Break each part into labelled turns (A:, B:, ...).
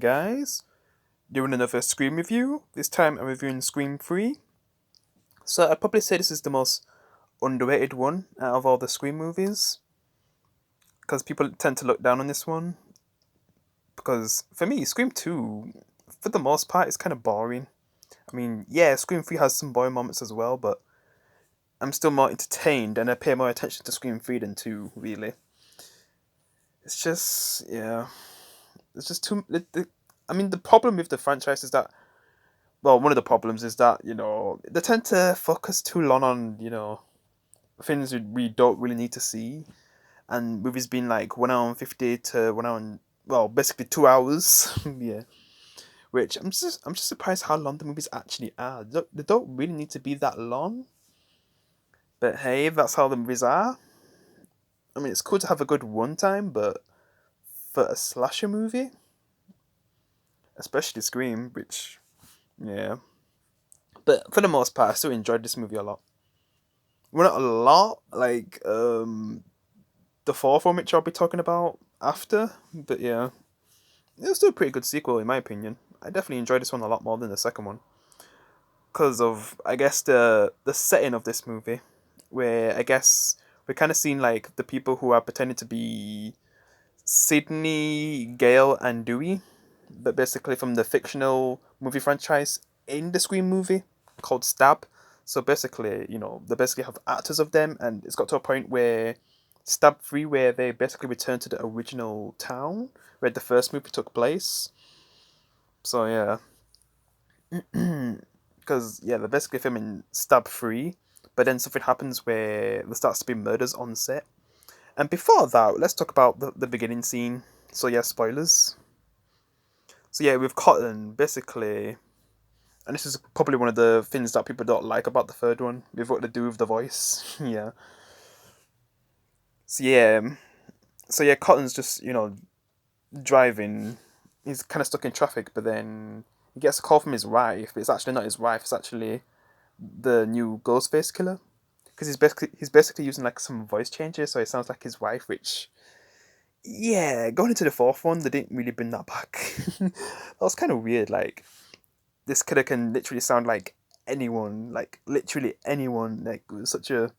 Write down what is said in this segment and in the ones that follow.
A: guys, doing another Scream review. This time I'm reviewing Scream 3. So I'd probably say this is the most underrated one out of all the Scream movies. Because people tend to look down on this one. Because for me, Scream 2, for the most part, is kind of boring. I mean, yeah, Scream 3 has some boring moments as well, but I'm still more entertained and I pay more attention to Scream 3 than 2, really. It's just, yeah. It's just too. I mean, the problem with the franchise is that, well, one of the problems is that, they tend to focus too long on, things we don't really need to see. And movies being like 1 hour and 50 to 1 hour and, well, basically 2 hours. Yeah. Which I'm just surprised how long the movies actually are. They don't really need to be that long. But hey, that's how the movies are. I mean, it's cool to have a good runtime, but for a slasher movie, especially Scream, which, yeah. But for the most part, I still enjoyed this movie a lot. Well, not a lot, like the fourth one, which I'll be talking about after. But yeah, it was still a pretty good sequel in my opinion. I definitely enjoyed this one a lot more than the second one because of, I guess, the setting of this movie, where I guess we're kind of seeing like the people who are pretending to be Sydney, Gale, and Dewey, but basically from the fictional movie franchise in the Scream movie called Stab. So basically, they basically have actors of them, and it's got to a point where Stab 3, where they basically return to the original town where the first movie took place. So yeah, because yeah, they're basically filming Stab 3, but then something happens where there starts to be murders on set. And before that, let's talk about the beginning scene. So yeah, spoilers. So yeah, with Cotton, basically, and this is probably one of the things that people don't like about the third one, with what they do with the voice. Yeah. So yeah, Cotton's just driving. He's kind of stuck in traffic, but then he gets a call from his wife. But it's actually not his wife. It's actually the new Ghostface killer, because he's basically using like some voice changes, so it sounds like his wife. Which, yeah, going into the fourth one, they didn't really bring that back. That was kind of weird. Like, this killer can literally sound like anyone, like literally anyone. Like, it was such a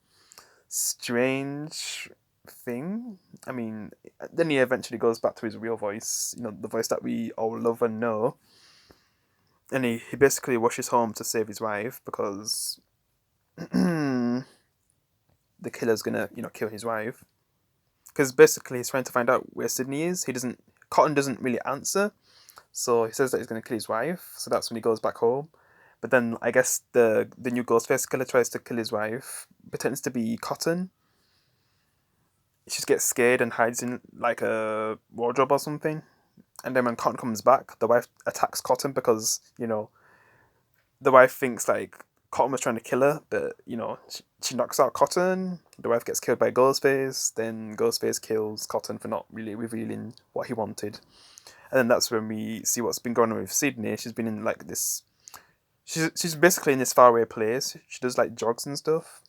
A: strange thing. I mean, then he eventually goes back to his real voice, the voice that we all love and know. And he basically rushes home to save his wife because the killer's gonna, kill his wife. Because basically he's trying to find out where Sydney is. Cotton doesn't really answer. So he says that he's gonna kill his wife. So that's when he goes back home. But then I guess the new Ghostface killer tries to kill his wife, pretends to be Cotton. She just gets scared and hides in like a wardrobe or something. And then when Cotton comes back, the wife attacks Cotton because, the wife thinks like Cotton was trying to kill her, but she knocks out Cotton. The wife gets killed by Ghostface. Then Ghostface kills Cotton for not really revealing what he wanted. And then that's when we see what's been going on with Sydney. She's been in like this. She's basically in this faraway place. She does like drugs and stuff.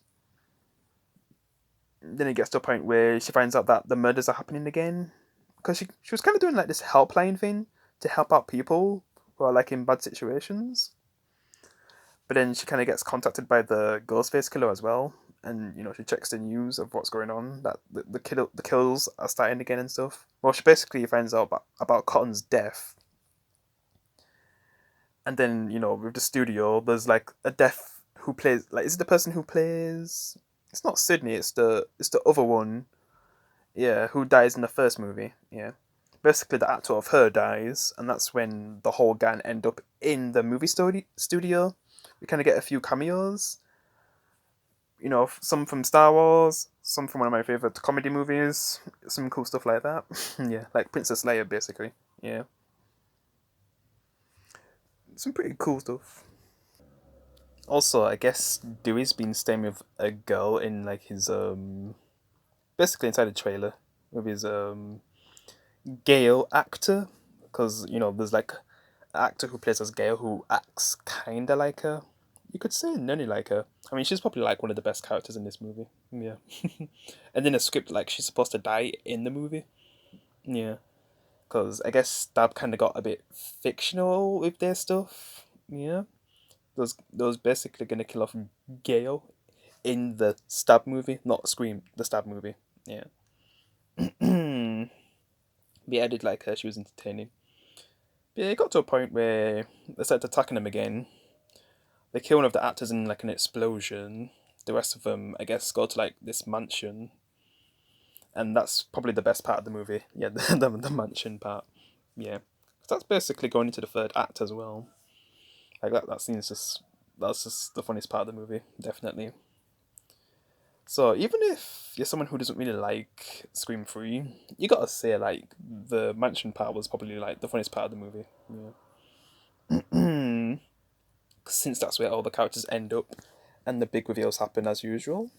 A: Then it gets to a point where she finds out that the murders are happening again, because she was kind of doing like this helpline thing to help out people who are like in bad situations. But then she kind of gets contacted by the Ghostface killer as well, and she checks the news of what's going on, that the kills are starting again and stuff. Well, she basically finds out about Cotton's death, and then with the studio, there's like a death who plays, like, is it the person who plays? It's not Sydney. It's the other one. Yeah, who dies in the first movie. Yeah. Basically, the actor of her dies, and that's when the whole gang end up in the movie studio. We kind of get a few cameos. Some from Star Wars, some from one of my favorite comedy movies, some cool stuff like that. Yeah, like Princess Leia, basically. Yeah, some pretty cool stuff. Also, I guess Dewey's been staying with a girl in like his basically inside the trailer with his Gale actor, because there's like an actor who plays as Gale who acts kinda like her. You could say nearly like her. I mean, she's probably like one of the best characters in this movie. Yeah, and in a script, like she's supposed to die in the movie. Yeah, because I guess Stab kind of got a bit fictional with their stuff. Yeah, those basically gonna kill off Gale in the Stab movie, not Scream, the Stab movie. Yeah. But yeah, I did like her. She was entertaining. But yeah, it got to a point where they started attacking him again. They kill one of the actors in like an explosion. The rest of them, I guess, go to like this mansion, and that's probably the best part of the movie. Yeah, the mansion part. Yeah, 'cause that's basically going into the third act as well. Like that scene's that's just the funniest part of the movie, definitely. So even if you're someone who doesn't really like Scream 3, you gotta say like the mansion part was probably like the funniest part of the movie. Yeah. Since that's where all the characters end up, and the big reveals happen as usual.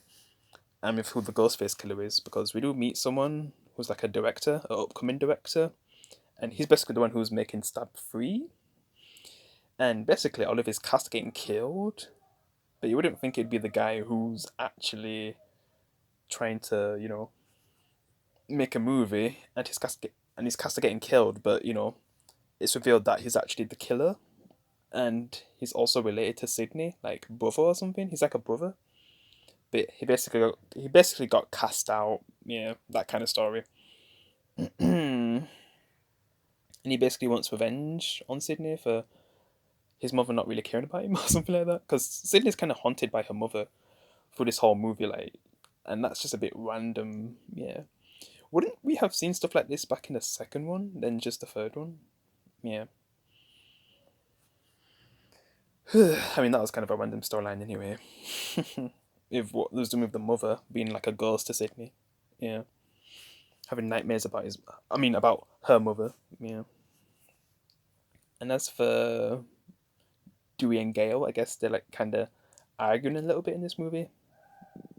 A: And with who the Ghostface killer is, because we do meet someone who's like a director, an upcoming director, and he's basically the one who's making Stab 3. And basically all of his cast are getting killed, but you wouldn't think it'd be the guy who's actually trying to, make a movie, and his cast are getting killed, but it's revealed that he's actually the killer, and he's also related to Sydney, like brother or something. He's like a brother, but he basically got cast out. Yeah, that kind of story. And he basically wants revenge on Sydney for his mother not really caring about him or something like that. Because Sydney's kind of haunted by her mother through this whole movie, like, and that's just a bit random. Yeah, wouldn't we have seen stuff like this back in the second one than just the third one? Yeah. I mean, that was kind of a random storyline anyway. If what was doing with the mother being like a ghost to Sydney. Yeah. Having nightmares about her mother. Yeah. And as for Dewey and Gale, I guess they're like kind of arguing a little bit in this movie.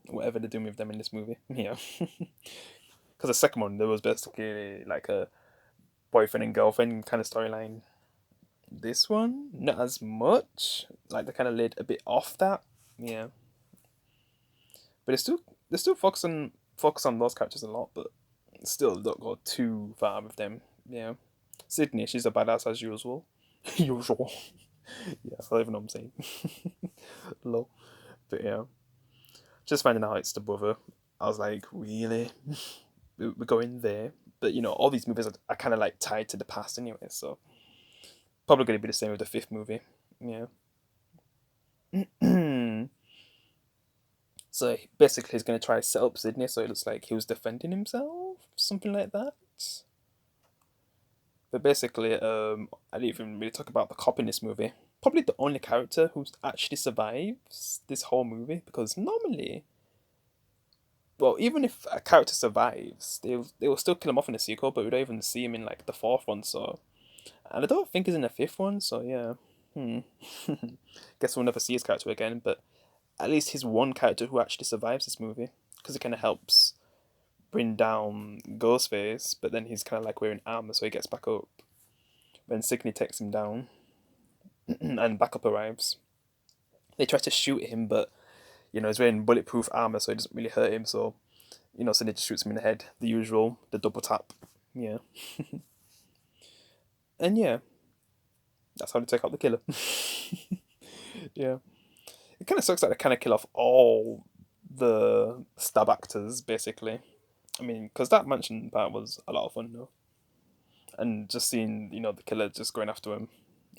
A: Whatever they're doing with them in this movie. Yeah. Because the second one, there was basically like a boyfriend and girlfriend kind of storyline. This one, not as much. Like they kind of laid a bit off that. Yeah. But they still focus on those characters a lot, but still don't go too far with them. Yeah. Sydney, she's a badass as usual. Usual. Yeah, I don't even know what I'm saying. Low. But yeah. Just finding out it's the brother. I was like, really? We're going there? But all these movies are kind of like tied to the past anyway, so probably going to be the same with the fifth movie. Yeah. So basically, he's going to try to set up Sydney so it looks like he was defending himself, something like that. But basically, I didn't even really talk about the cop in this movie. Probably the only character who actually survives this whole movie, because normally, well, even if a character survives, they will still kill him off in the sequel, but we don't even see him in like the fourth one. So, and I don't think he's in the fifth one. So yeah, guess we'll never see his character again. But at least he's one character who actually survives this movie, because it kind of helps bring down Ghostface, but then he's kind of like wearing armor, so he gets back up. When Signey takes him down, and backup arrives, they try to shoot him, but he's wearing bulletproof armor, so it doesn't really hurt him. So Signey just shoots him in the head, the usual, the double tap. Yeah, and yeah, that's how they take out the killer. Yeah, it kind of sucks that they kind of kill off all the Stab actors, basically. I mean, because that mansion part was a lot of fun, though. And just seeing, the killer just going after him.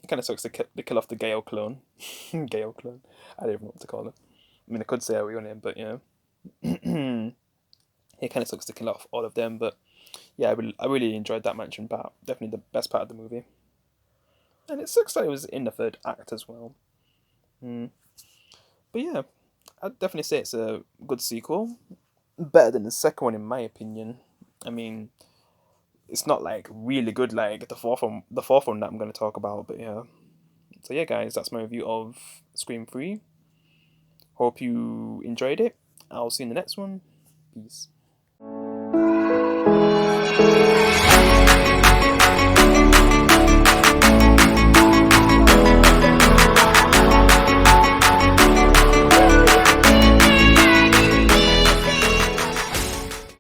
A: It kind of sucks to kill off the Gale clone. Gale clone. I don't even know what to call it. I mean, I could say a real name, but yeah. It kind of sucks to kill off all of them, but yeah, I really enjoyed that mansion part. Definitely the best part of the movie. And it sucks that it was in the third act as well. But yeah, I'd definitely say it's a good sequel. Better than the second one, in my opinion. I mean, it's not like really good like the fourth one that I'm going to talk about, but yeah. So yeah, guys, that's my review of Scream 3. Hope you enjoyed it. I'll see you in the next one. Peace.